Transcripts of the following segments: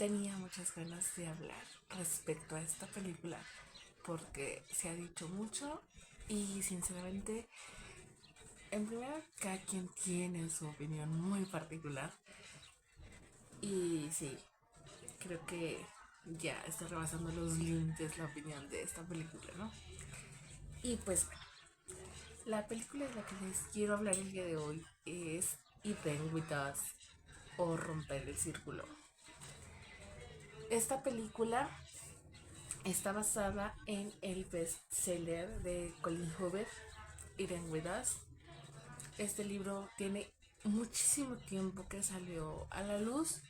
tenía muchas ganas de hablar respecto a esta película porque se ha dicho mucho y sinceramente, en primera, cada quien tiene su opinión muy particular y sí, creo que ya está rebasando los límites la opinión de esta película, ¿no? Y pues bueno, la película de la que les quiero hablar el día de hoy es It Ends With Us o Romper el Círculo. Esta película está basada en el bestseller de Colin Hoover, It Ends With Us. Este libro tiene muchísimo tiempo que salió a la luz,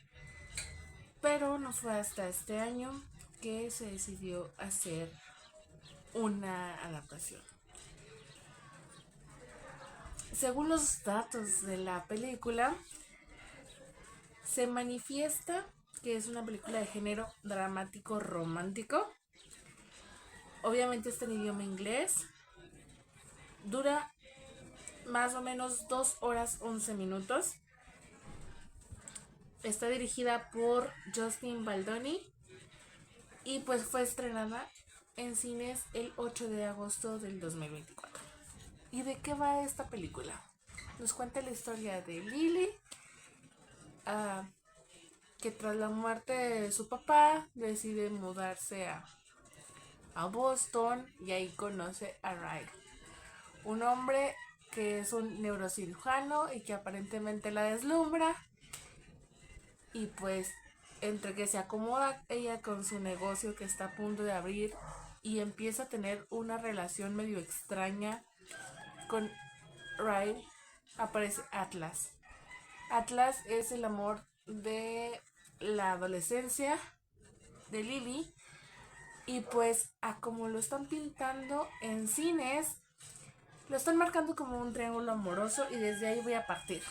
pero no fue hasta este año que se decidió hacer una adaptación. Según los datos de la película, se manifiesta que es una película de género dramático romántico. Obviamente está en idioma inglés. Dura más o menos 2 horas 11 minutos. Está dirigida por Justin Baldoni y pues fue estrenada en cines el 8 de agosto del 2024. ¿Y de qué va esta película? Nos cuenta la historia de Lily, que tras la muerte de su papá decide mudarse a Boston y ahí conoce a Riley, un hombre que es un neurocirujano y que aparentemente la deslumbra. Y pues entre que se acomoda ella con su negocio que está a punto de abrir y empieza a tener una relación medio extraña con Riley, aparece Atlas. Atlas es el amor de la adolescencia de Lily y pues a como lo están pintando en cines, lo están marcando como un triángulo amoroso y desde ahí voy a partir.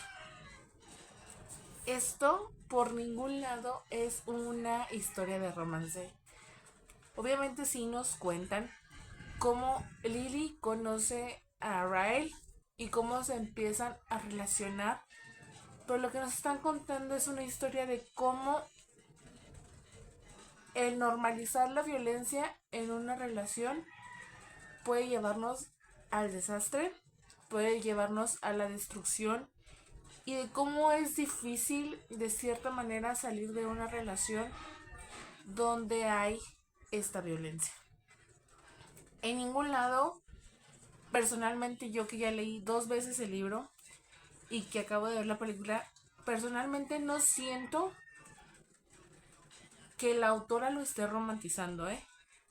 Esto por ningún lado es una historia de romance. Obviamente sí nos cuentan cómo Lily conoce a Riley y cómo se empiezan a relacionar, pero lo que nos están contando es una historia de cómo el normalizar la violencia en una relación puede llevarnos al desastre, puede llevarnos a la destrucción y de cómo es difícil de cierta manera salir de una relación donde hay esta violencia. En ningún lado, personalmente yo que ya leí 2 veces el libro y que acabo de ver la película, personalmente no siento que la autora lo esté romantizando, ¿eh?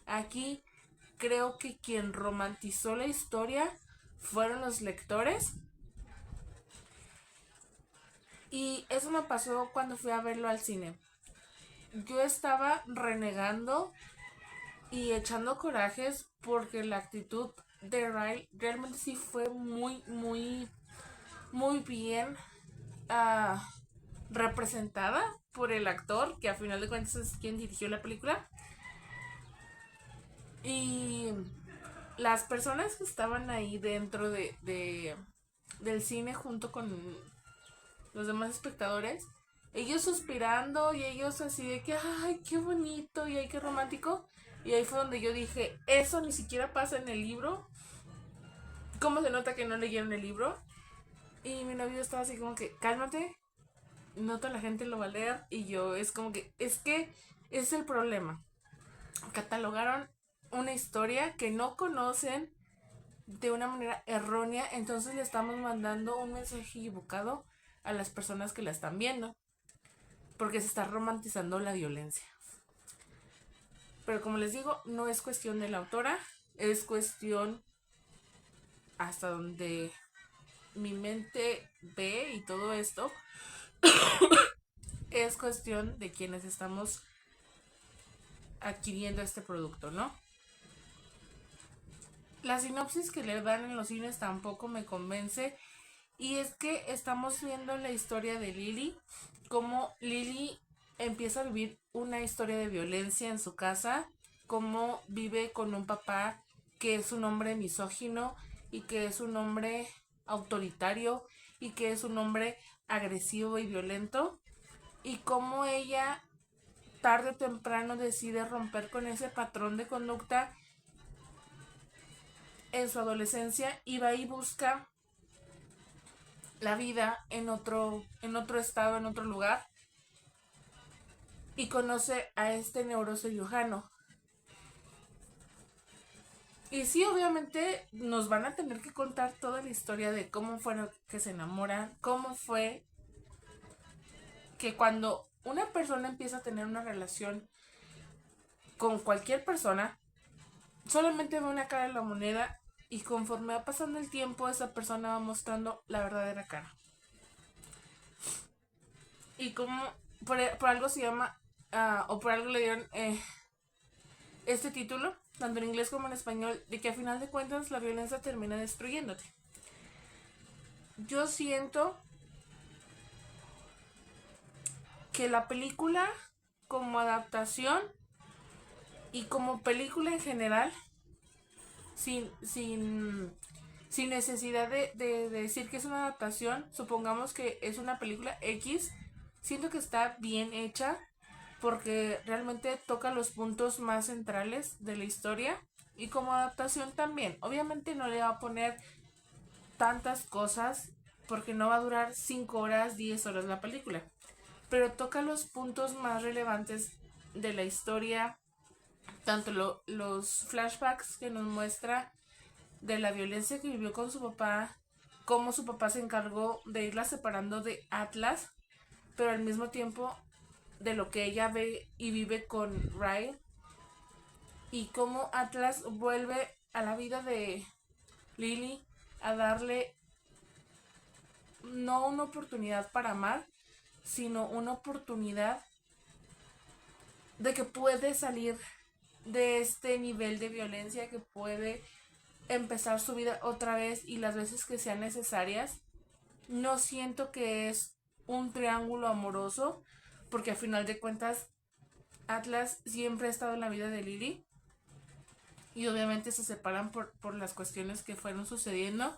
Aquí creo que quien romantizó la historia fueron los lectores. Y eso me pasó cuando fui a verlo al cine. Yo estaba renegando y echando corajes porque la actitud de Riley realmente sí fue muy bien uh, representada por el actor, que a final de cuentas es quien dirigió la película. Y las personas que estaban ahí dentro del cine junto con los demás espectadores, ellos suspirando y ellos así de que, ay, qué bonito y ay, qué romántico. Y ahí fue donde yo dije, eso ni siquiera pasa en el libro. ¿Cómo se nota que no leyeron el libro? Y mi novio estaba así como que, cálmate, no toda la gente lo va a leer. Y yo es como que es el problema. Catalogaron una historia que no conocen de una manera errónea, entonces le estamos mandando un mensaje equivocado a las personas que la están viendo, porque se está romantizando la violencia. Pero como les digo, no es cuestión de la autora, es cuestión hasta donde mi mente ve y todo esto, es cuestión de quienes estamos adquiriendo este producto, ¿no? La sinopsis que le dan en los cines tampoco me convence. Y es que estamos viendo la historia de Lily, cómo Lily empieza a vivir una historia de violencia en su casa, cómo vive con un papá que es un hombre misógino y que es un hombre autoritario y que es un hombre agresivo y violento, y cómo ella tarde o temprano decide romper con ese patrón de conducta en su adolescencia y va y busca la vida en otro estado, en otro lugar, y conoce a este neurocirujano. Y sí, obviamente nos van a tener que contar toda la historia de cómo fueron que se enamoran, cómo fue que cuando una persona empieza a tener una relación con cualquier persona, solamente ve una cara de la moneda y conforme va pasando el tiempo esa persona va mostrando la verdadera cara. Y como por algo se llama, o por algo le dieron este título, tanto en inglés como en español, de que a final de cuentas la violencia termina destruyéndote. Yo siento que la película como adaptación y como película en general, sin, sin, sin necesidad de decir que es una adaptación, supongamos que es una película X, siento que está bien hecha porque realmente toca los puntos más centrales de la historia y como adaptación también. Obviamente no le va a poner tantas cosas porque no va a durar 5 horas, 10 horas la película, pero toca los puntos más relevantes de la historia, tanto los flashbacks que nos muestra de la violencia que vivió con su papá, cómo su papá se encargó de irla separando de Atlas, pero al mismo tiempo de lo que ella ve y vive con Ryan, y cómo Atlas vuelve a la vida de Lily a darle no una oportunidad para amar, sino una oportunidad de que puede salir de este nivel de violencia, que puede empezar su vida otra vez y las veces que sean necesarias. No siento que es un triángulo amoroso, porque a final de cuentas Atlas siempre ha estado en la vida de Lily y obviamente se separan por las cuestiones que fueron sucediendo.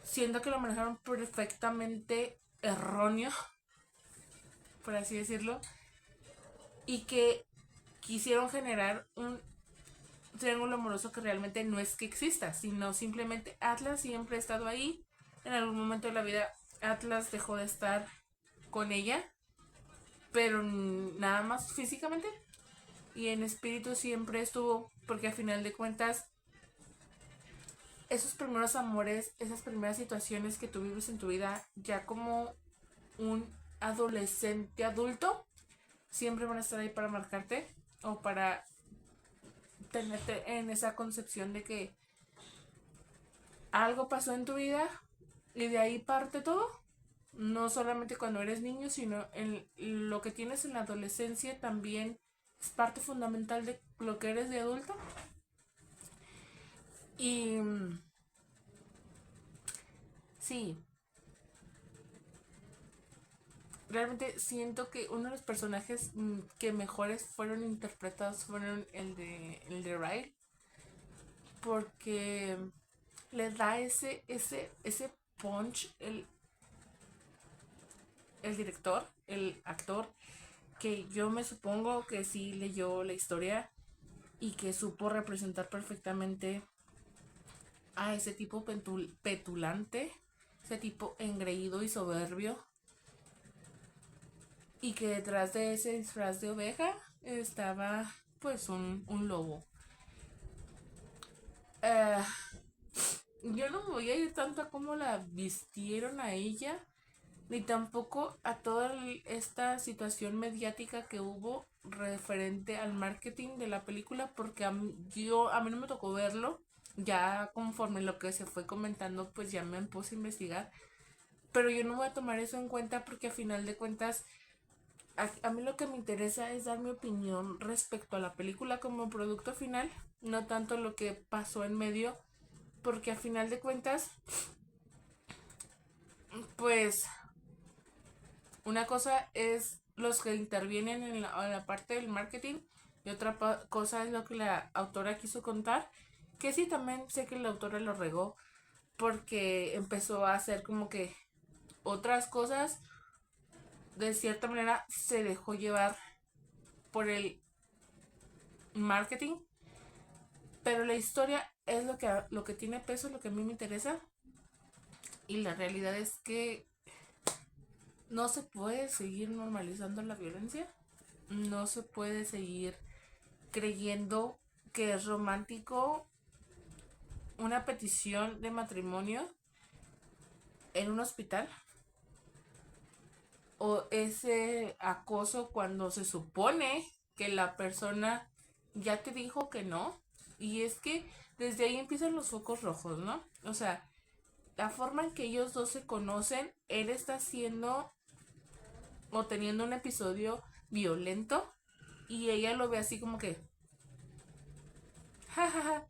Siento que lo manejaron perfectamente erróneo, por así decirlo, y que quisieron generar un triángulo amoroso que realmente no es que exista, sino simplemente Atlas siempre ha estado ahí. En algún momento de la vida Atlas dejó de estar con ella, pero nada más físicamente, y en espíritu siempre estuvo, porque a final de cuentas esos primeros amores, esas primeras situaciones que tú vives en tu vida ya como un adolescente adulto, siempre van a estar ahí para marcarte o para tenerte en esa concepción de que algo pasó en tu vida y de ahí parte todo. No solamente cuando eres niño, sino en lo que tienes en la adolescencia también es parte fundamental de lo que eres de adulto. Y sí, realmente siento que uno de los personajes que mejores fueron interpretados fueron el de Riley, porque le da ese punch el director, el actor, que yo me supongo que sí leyó la historia y que supo representar perfectamente a ese tipo petulante, ese tipo engreído y soberbio, y que detrás de ese disfraz de oveja estaba pues un lobo. Uh, yo no me voy a ir tanto a cómo la vistieron a ella, ni tampoco a toda esta situación mediática que hubo referente al marketing de la película, porque a mí no me tocó verlo. Ya conforme lo que se fue comentando, pues ya me puse a investigar, pero yo no voy a tomar eso en cuenta porque a final de cuentas a mí lo que me interesa es dar mi opinión respecto a la película como producto final, no tanto lo que pasó en medio, porque a final de cuentas pues una cosa es los que intervienen en la parte del marketing y otra cosa es lo que la autora quiso contar, que sí, también sé que la autora lo regó porque empezó a hacer como que otras cosas de cierta manera se dejó llevar por el marketing, pero la historia es lo que tiene peso, lo que a mí me interesa. Y la realidad es que no se puede seguir normalizando la violencia, no se puede seguir creyendo que es romántico una petición de matrimonio en un hospital, o ese acoso cuando se supone que la persona ya te dijo que no. Y es que desde ahí empiezan los focos rojos, ¿no? O sea, la forma en que ellos dos se conocen, él está haciendo o teniendo un episodio violento y ella lo ve así como que jajaja.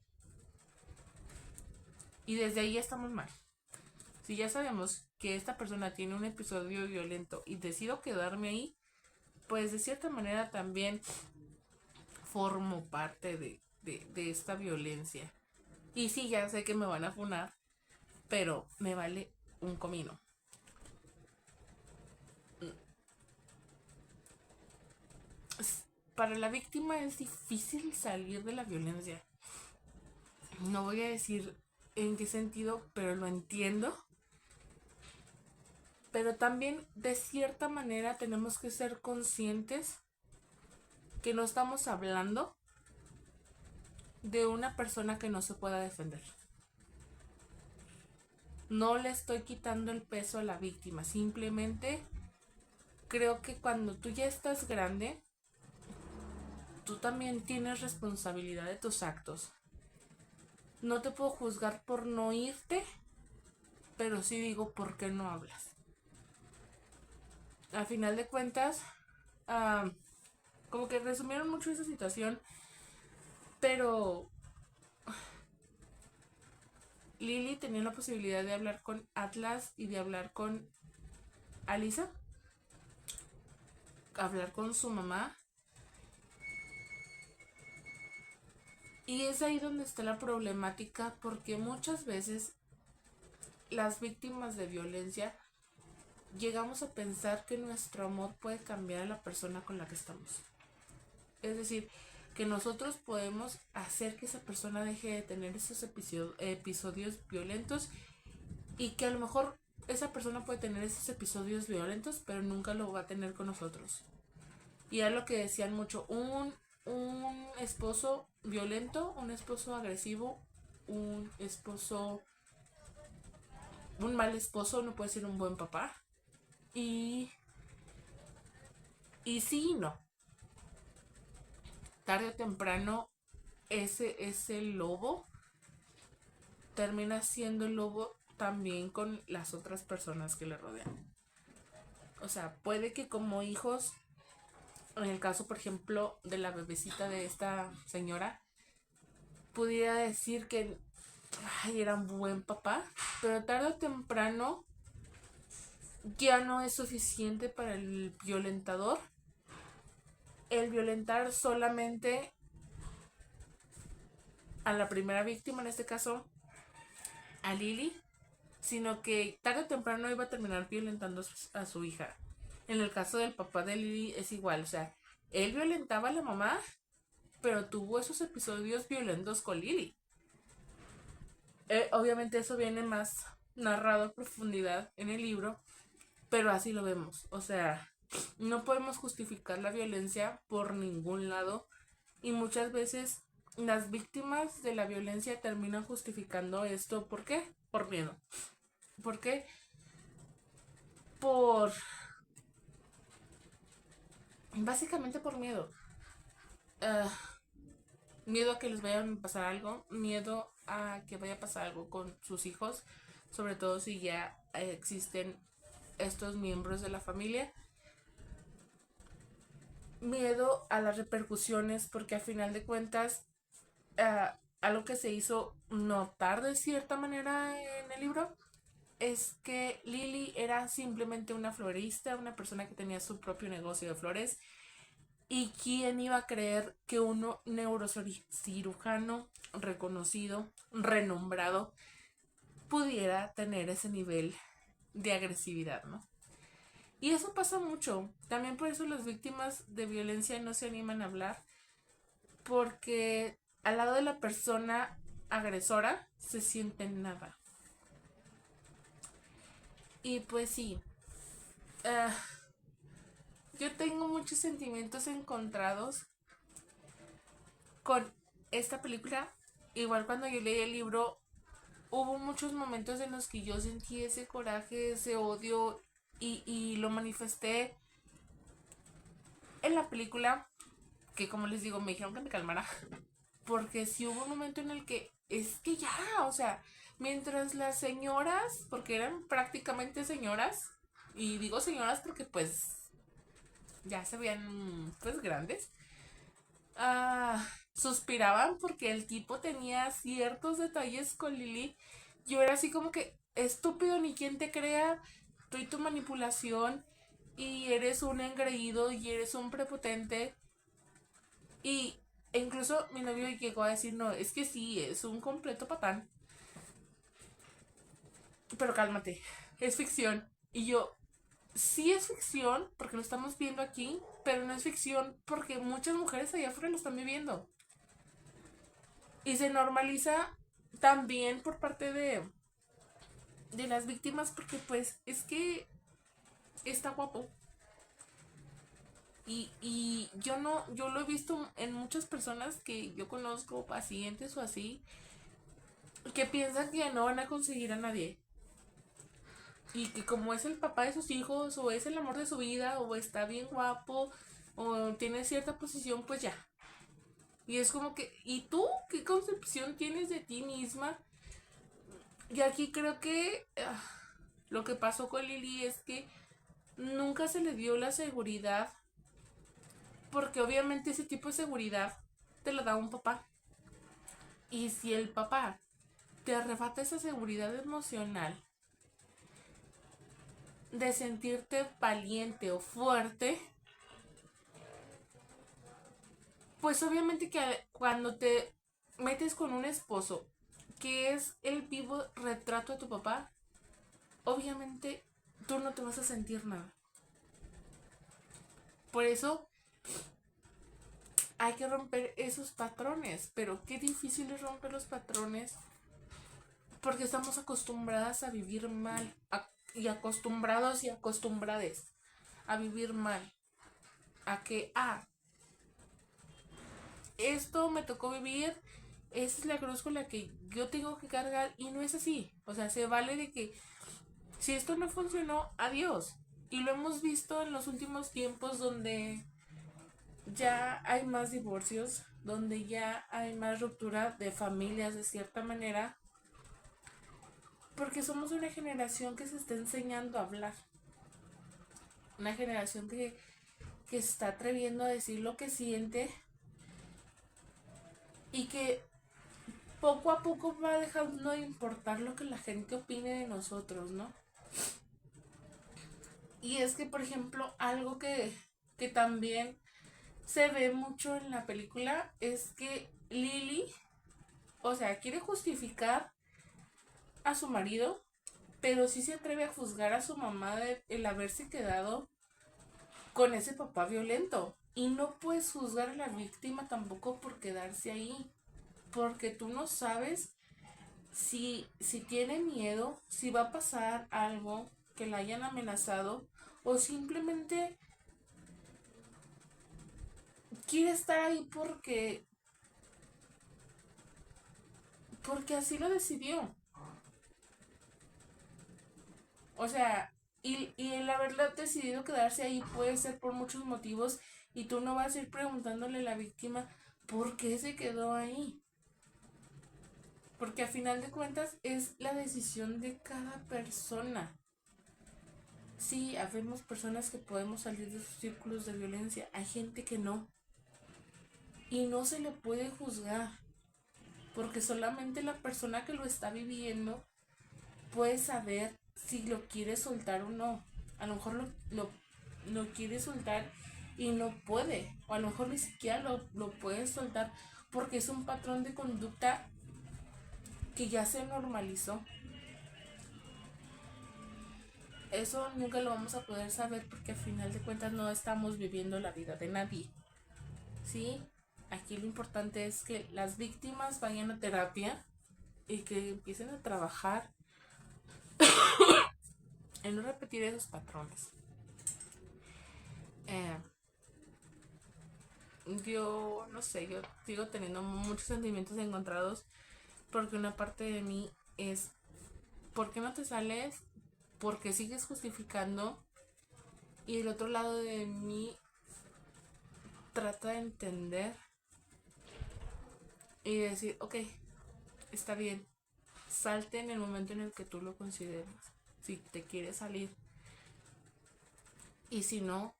Y desde ahí estamos mal. Si ya sabemos que esta persona tiene un episodio violento y decido quedarme ahí, pues de cierta manera también formo parte de esta violencia. Y sí, ya sé que me van a funar, pero me vale un comino. Para la víctima es difícil salir de la violencia. No voy a decir en qué sentido, pero lo entiendo. Pero también de cierta manera tenemos que ser conscientes que no estamos hablando de una persona que no se pueda defender. No le estoy quitando el peso a la víctima, simplemente creo que cuando tú ya estás grande, tú también tienes responsabilidad de tus actos. No te puedo juzgar por no irte, pero sí digo por qué no hablas. A final de cuentas, como que resumieron mucho esa situación, pero Lily tenía la posibilidad de hablar con Atlas y de hablar con Alisa, hablar con su mamá. Y es ahí donde está la problemática, porque muchas veces las víctimas de violencia llegamos a pensar que nuestro amor puede cambiar a la persona con la que estamos. Es decir, que nosotros podemos hacer que esa persona deje de tener esos episodios violentos, y que a lo mejor esa persona puede tener esos episodios violentos, pero nunca lo va a tener con nosotros. Y era lo que decían mucho, un esposo violento, un esposo agresivo, un esposo, un mal esposo no puede ser un buen papá. Y, y sí y no. Tarde o temprano ese lobo termina siendo el lobo también con las otras personas que le rodean. O sea, puede que como hijos, en el caso por ejemplo de la bebecita de esta señora, pudiera decir que ay, era un buen papá, pero tarde o temprano ya no es suficiente para el violentador el violentar solamente a la primera víctima, en este caso a Lily, sino que tarde o temprano iba a terminar violentando a su hija. En el caso del papá de Lily es igual, o sea, él violentaba a la mamá, pero tuvo esos episodios violentos con Lily. Obviamente eso viene más narrado a profundidad en el libro, pero así lo vemos. O sea, no podemos justificar la violencia por ningún lado, y muchas veces las víctimas de la violencia terminan justificando esto. ¿Por qué? Por miedo. ¿Por qué? Por... Básicamente por miedo. Uh, Miedo a que les vaya a pasar algo, miedo a que vaya a pasar algo con sus hijos, sobre todo si ya existen estos miembros de la familia. Miedo a las repercusiones, porque a final de cuentas algo que se hizo notar de cierta manera en el libro es que Lily era simplemente una florista, una persona que tenía su propio negocio de flores. ¿Y quién iba a creer que un neurocirujano reconocido, renombrado, pudiera tener ese nivel de agresividad, ¿no? Y eso pasa mucho. También por eso las víctimas de violencia no se animan a hablar. Porque al lado de la persona agresora se sienten nada. Y pues sí. ah, yo tengo muchos sentimientos encontrados con esta película. Igual cuando yo leí el libro, hubo muchos momentos en los que yo sentí ese coraje, ese odio y lo manifesté en la película, que como les digo, me dijeron que me calmara, porque sí hubo un momento en el que es que ya, o sea, mientras las señoras, porque eran prácticamente señoras, y digo señoras porque pues ya se veían pues grandes, suspiraban porque el tipo tenía ciertos detalles con Lily. Yo era así como que, estúpido, ni quien te crea, tú y tu manipulación, y eres un engreído y eres un prepotente. Y incluso mi novio llegó a decir, no, es que sí, es un completo patán. Pero cálmate, es ficción. Y yo, sí es ficción porque lo estamos viendo aquí, pero no es ficción porque muchas mujeres allá afuera lo están viviendo. Y se normaliza también por parte de las víctimas porque pues es que está guapo. Y yo no, yo lo he visto en muchas personas que yo conozco, pacientes o así, que piensan que no van a conseguir a nadie. Y que como es el papá de sus hijos, o es el amor de su vida, o está bien guapo, o tiene cierta posición, pues ya. Y es como que, ¿y tú qué concepción tienes de ti misma? Y aquí creo que lo que pasó con Lily es que nunca se le dio la seguridad, porque obviamente ese tipo de seguridad te la da un papá. Y si el papá te arrebata esa seguridad emocional de sentirte valiente o fuerte, pues obviamente que cuando te metes con un esposo que es el vivo retrato de tu papá, obviamente tú no te vas a sentir nada. Por eso hay que romper esos patrones, pero qué difícil es romper los patrones porque estamos acostumbradas a vivir mal y acostumbrados y acostumbrades a vivir mal. A que, esto me tocó vivir, esa es la cruz con la que yo tengo que cargar y no es así. O sea, se vale de que si esto no funcionó, adiós. Y lo hemos visto en los últimos tiempos donde ya hay más divorcios, donde ya hay más ruptura de familias de cierta manera, porque somos una generación que se está enseñando a hablar. Una generación que se está atreviendo a decir lo que siente y que poco a poco va dejando de importar lo que la gente opine de nosotros, ¿no? Y es que, por ejemplo, algo que también se ve mucho en la película es que Lily, o sea, quiere justificar a su marido, pero sí se atreve a juzgar a su mamá de el haberse quedado con ese papá violento. Y no puedes juzgar a la víctima tampoco por quedarse ahí, porque tú no sabes si tiene miedo, si va a pasar algo, que la hayan amenazado, o simplemente quiere estar ahí porque así lo decidió. O sea, y el haberlo decidido quedarse ahí puede ser por muchos motivos y tú no vas a ir preguntándole a la víctima por qué se quedó ahí. Porque a final de cuentas es la decisión de cada persona. Sí, habemos personas que podemos salir de sus círculos de violencia, hay gente que no. Y no se le puede juzgar, porque solamente la persona que lo está viviendo puede saber si lo quiere soltar o no. A lo mejor lo quiere soltar y no puede, o a lo mejor ni siquiera lo puede soltar porque es un patrón de conducta que ya se normalizó. eso nunca lo vamos a poder saber porque al final de cuentas no estamos viviendo la vida de nadie. ¿Sí? Aquí lo importante es que las víctimas vayan a terapia y que empiecen a trabajar en no repetir esos patrones. Eh, yo no sé, yo sigo teniendo muchos sentimientos encontrados porque una parte de mí es, ¿por qué no te sales? ¿Por qué sigues justificando? Y el otro lado de mí trata de entender y decir, ok, está bien, salte en el momento en el que tú lo consideres, si te quieres salir. Y si no,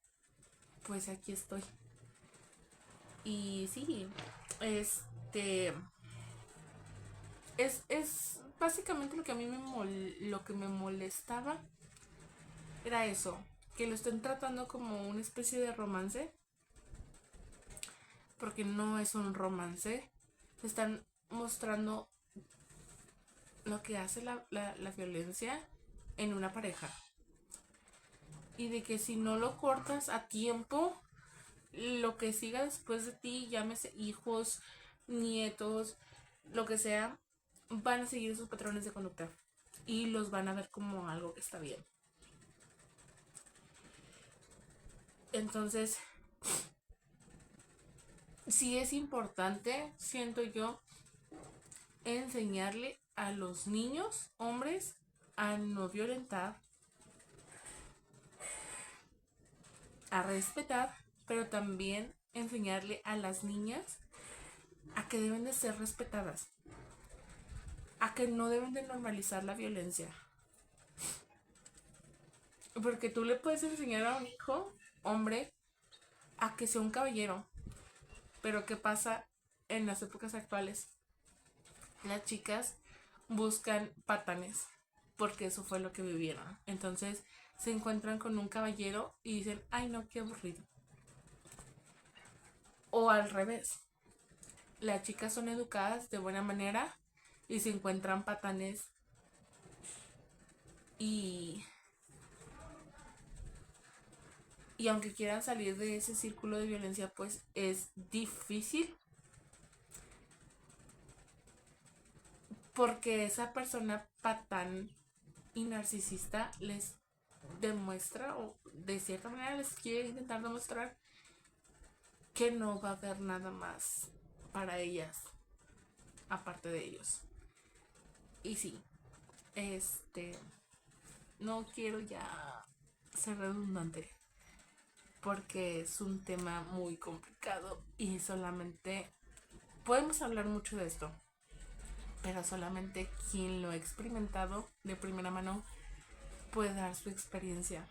pues aquí estoy. Y sí, este es básicamente lo que a mí lo que me molestaba era eso, que lo estén tratando como una especie de romance, porque no es un romance. Se están mostrando lo que hace la violencia en una pareja. Y de que si no lo cortas a tiempo, lo que siga después de ti, llámese hijos, nietos, lo que sea, van a seguir esos patrones de conducta. Y los van a ver como algo que está bien. Entonces, sí es importante, siento yo, enseñarle a los niños, hombres, a no violentar, a respetar, pero también enseñarle a las niñas a que deben de ser respetadas, a que no deben de normalizar la violencia. Porque tú le puedes enseñar a un hijo, hombre, a que sea un caballero, pero ¿qué pasa en las épocas actuales? Las chicas buscan patanes, porque eso fue lo que vivieron. Entonces se encuentran con un caballero y dicen, ay no, qué aburrido. O al revés, las chicas son educadas de buena manera y se encuentran patanes y aunque quieran salir de ese círculo de violencia, pues es difícil porque esa persona patán y narcisista les demuestra o de cierta manera les quiere intentar demostrar que no va a haber nada más para ellas aparte de ellos. Y sí, no quiero ya ser redundante porque es un tema muy complicado y solamente podemos hablar mucho de esto, pero solamente quien lo ha experimentado de primera mano puede dar su experiencia.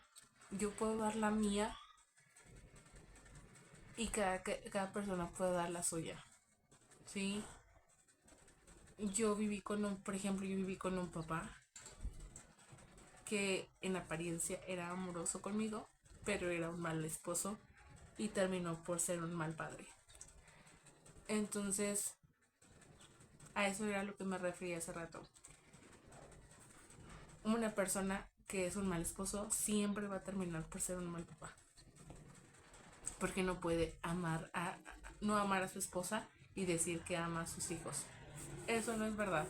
Yo puedo dar la mía y cada persona puede dar la suya. ¿Sí? Por ejemplo, yo viví con un papá que en apariencia era amoroso conmigo, pero era un mal esposo y terminó por ser un mal padre. Entonces, a eso era lo que me refería hace rato. Una persona que es un mal esposo siempre va a terminar por ser un mal papá. Porque no puede no amar a su esposa y decir que ama a sus hijos. Eso no es verdad.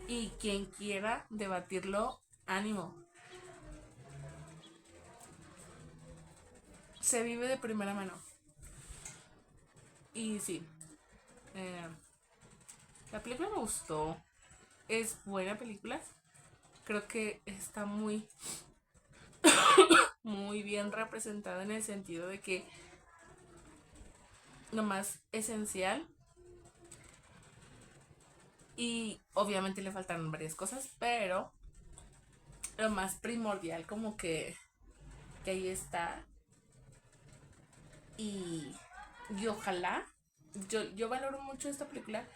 Y quien quiera debatirlo, ánimo. Se vive de primera mano. Y sí, eh, la película me gustó. Es buena película. Creo que está muy bien representada en el sentido de que lo más esencial y obviamente le faltaron varias cosas, pero lo más primordial como que ahí está y ojalá yo valoro mucho esta película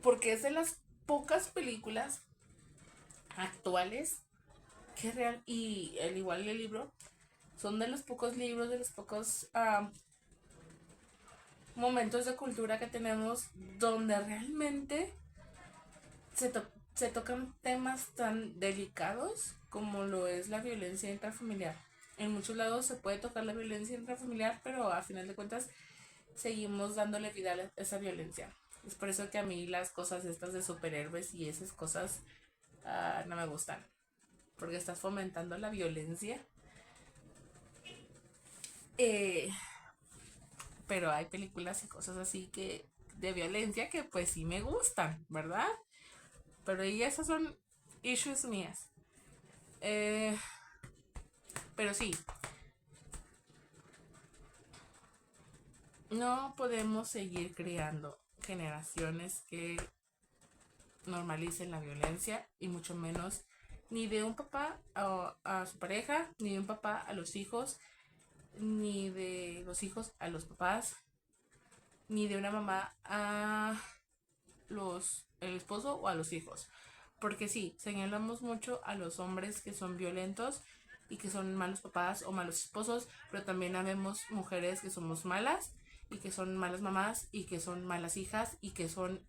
porque es de las pocas películas actuales que real y al igual el libro son de los pocos libros, de los pocos momentos de cultura que tenemos donde realmente se, se tocan temas tan delicados como lo es la violencia intrafamiliar. En muchos lados se puede tocar la violencia intrafamiliar, pero a final de cuentas seguimos dándole vida a esa violencia. Es por eso que a mí las cosas estas de superhéroes y esas cosas no me gustan. Porque estás fomentando la violencia. Eh, pero hay películas y cosas así que de violencia que pues sí me gustan, ¿verdad? Pero y esas son issues mías. Eh, pero sí, no podemos seguir creando generaciones que normalicen la violencia y mucho menos ni de un papá a su pareja, ni de un papá a los hijos, ni de los hijos a los papás, ni de una mamá a el esposo o a los hijos. Porque sí, señalamos mucho a los hombres que son violentos y que son malos papás o malos esposos, pero también habemos mujeres que somos malas y que son malas mamás y que son malas hijas y que son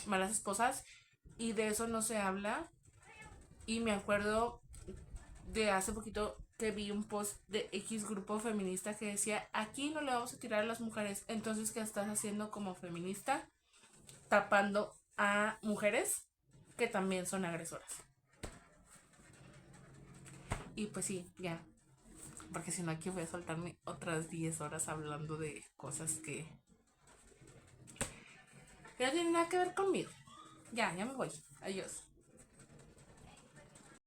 malas esposas, y de eso no se habla. Y me acuerdo de hace poquito que vi un post de X grupo feminista que decía, aquí no le vamos a tirar a las mujeres. Entonces, ¿qué estás haciendo como feminista? Tapando a mujeres que también son agresoras. Y pues sí, ya. Porque si no, aquí voy a soltarme otras 10 horas hablando de cosas que no tienen nada que ver conmigo. Ya me voy. Adiós.